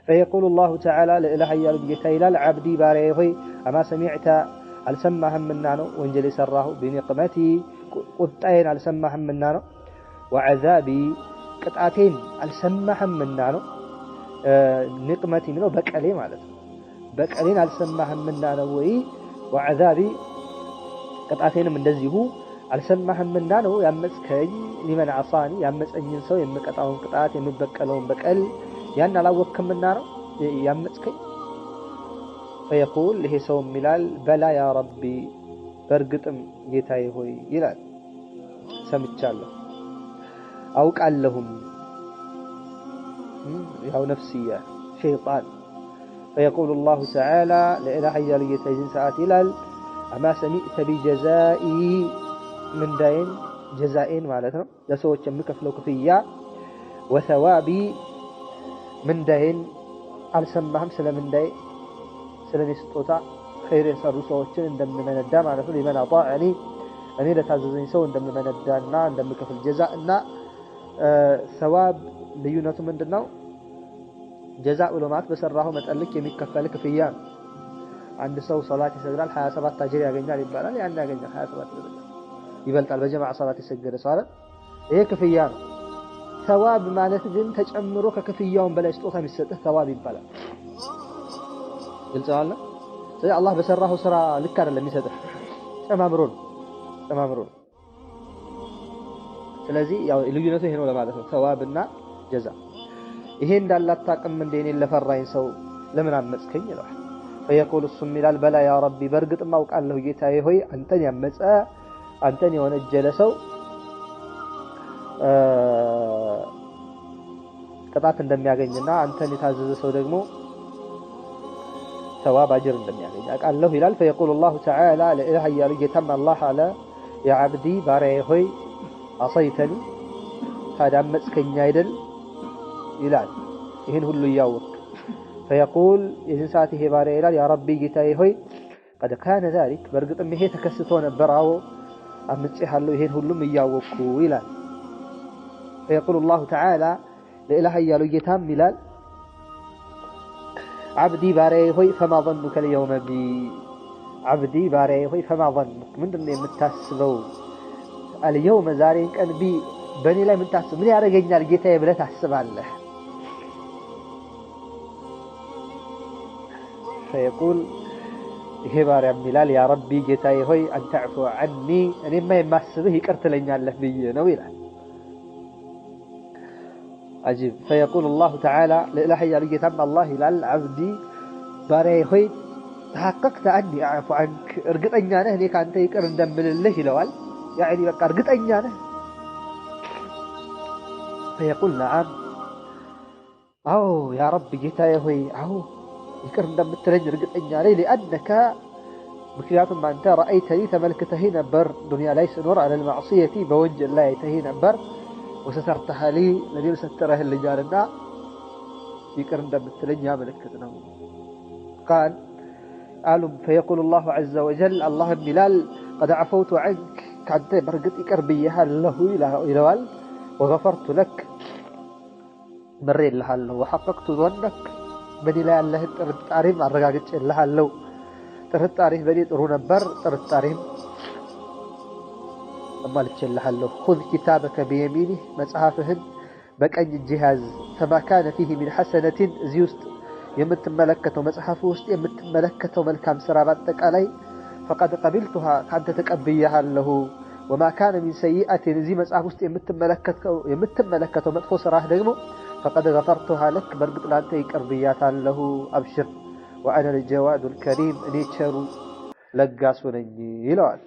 فيقول الله تعالى لإله يالو جيتا العبدي باري هوي أما سمعت السماهم منانو وانجلي سراه بنقمتي قطعين السماهم منانو وعذابي قطعتين السماهم منانو نقمتي منو بقلي معناته بقلين السماهم منانو وي وعذابي قطعتينم እንደዚሁ አልሰማህም እና ነው ያመጽከኝ ሊመን አሳኒ ያመጽኝን ሰው የምቀጣውን ቅጣት የምበቀለውን በቀል ያን አላወቅክምና ነው ያመጽከኝ فيقول ይሄ ሰው ሚላል በላ ያ ረቢ በርግጥም ጌታዬ ሆይ ይላል ሰምቻለሁ አውቃለሁም ያው ነፍስያ ሸይጣን فيقول الله تعالى لإله يالو يتجن ساعات ይላል أما سمعت بجزائي من دين جزائين معناته لسوچ يمكفلو كفيا وثوابي من دين አልሰማህም ስለምን ዳይ ስለኔ ስጦታ خير የሰሩ ሰዎችን እንደምመነዳ ማለት ነው لمن اطاعني እኔ ለታዘዘኝ ሰው እንደምመነዳና እንደምከፍል جزاء እና ثواب ልዩነቱ ምንድነው جزاء ዑለማት በሰራው መጠልቅ የሚከፈል ክፍያ አንድ ሰው ሶላት ይሰግዳል 27 አጅር ያገኛል ይባላል ያን ያገኛል 27 ይበልጣል በጀማዓ ሶላት ይሰገደ ሰው አይደል ይሄ ክፍያ ነው ثواب ማለት ግን ተጨምሮ ከክፍያውን በላይ ስጦታ የሚሰጥህ ثواب ይባላል ግልጽ ነው ስለዚህ አላህ በሰራው ስራ ልክ አይደለም የሚሰጥህ ጨማምሮ ነው ስለዚህ ያው ልዩነቱ ይሄ ነው ለማለት ነው ثواب እና جزاء ይሄ እንዳላጣቀም እንደኔ ለፈራኝ ሰው ለምን አመጽከኝ ይላል فيقول السميلال بلا يا ربي برغط ما اوقالله ጌታዬ ሆይ አንተን ያመጸ አንተን የወነጀለ ሰው ቅጣት እንደሚያገኝና አንተን የታዘዘ ሰው ደግሞ ثواب اجر እንደሚያገኝ አውቃለሁ ይላል فيقول الله تعالى لإله يالو ጌታም الله على يا عبدي ባሪያዬ ሆይ አሰይተኒ ታዳመጽከኝ አይደል ይላል ይሄን ሁሉ ያወቅ فيقول إذن ساعته باري إلال يا ربي جتاي هوي قد كان ذلك برقط مهي تكستون براو أمتسيح اللو يهين هلوم ياوكو إلال فيقول الله تعالى لإله يالو جتام ملال عبدي باري هوي فما ظنك اليوم بي عبدي باري هوي فما ظنك من دون متاسبو اليوم زارين كان بي بني لا متاسب من يارجينا الجتاي بلا تحسب الله فيقول ይሄ ባሪያ ሚላል ያ ረቢ ጌታዬ ሆይ አንተ አፉ عني እኔማ የማስብህ ይቅር ትለኛለህ ብዬ ነው ይላል عجيب فيقول الله تعالى لإله يالو ጌታም الله ይላል عبدي ባሪያዬ ሆይ ተሐቀቅተ اني اعفو عنك እርግጠኛ ነህ እኔ ካንተ ይቅር እንደምልልህ ይለዋል يعني በቃ እርግጠኛ ነህ فيقول نعم አዎ ያ ረቢ ጌታዬ ሆይ አዎ ይቅር እንደምትለኝ እርግጠኛ ነኝ لانك ምክንያቱም አንተ رأيتني ተመልክተህ ነበር ዱንያ ላይ ስኖር على المعصية በወንጀል ላይ አይተህ ነበር وسترتها لي ለኔ ስተረህ ልጃልና ይቅር እንደምትለኝ ያመለክት ነው قال قالوا فيقول الله عز وجل الله بلال قد عفوت عنك كنت برقت ይቅር ብዬሃለሁ ይለዋል وغفرت لك مريلሃለሁ وحققت ظنك በኔ ላይ ያለህ ጥርጣሬም አረጋግጬልሃለሁ ጥርጣሬህ በኔ ጥሩ ነበር ጥርጣሬም አማልቼልሃለሁ خذ كتابك بيمينه መጽሐፍህን በቀኝ እጅህ ያዝ فما كان فيه من حسنة እዚህ ውስጥ የምትመለከተው መጽሐፉ ውስጥ የምትመለከተው መልካም ስራ በአጠቃላይ فقد قبلتها ካንተ ተቀብያለሁ وما كان من سيئة እዚህ መጽሐፍ ውስጥ የምትመለከተው መጥፎ ስራህ ደግሞ فقد غفرتها لك برقط لانت يقر بياتالله ابشر وانا الجواد الكريم اني تشرو لغاسو نني يلوال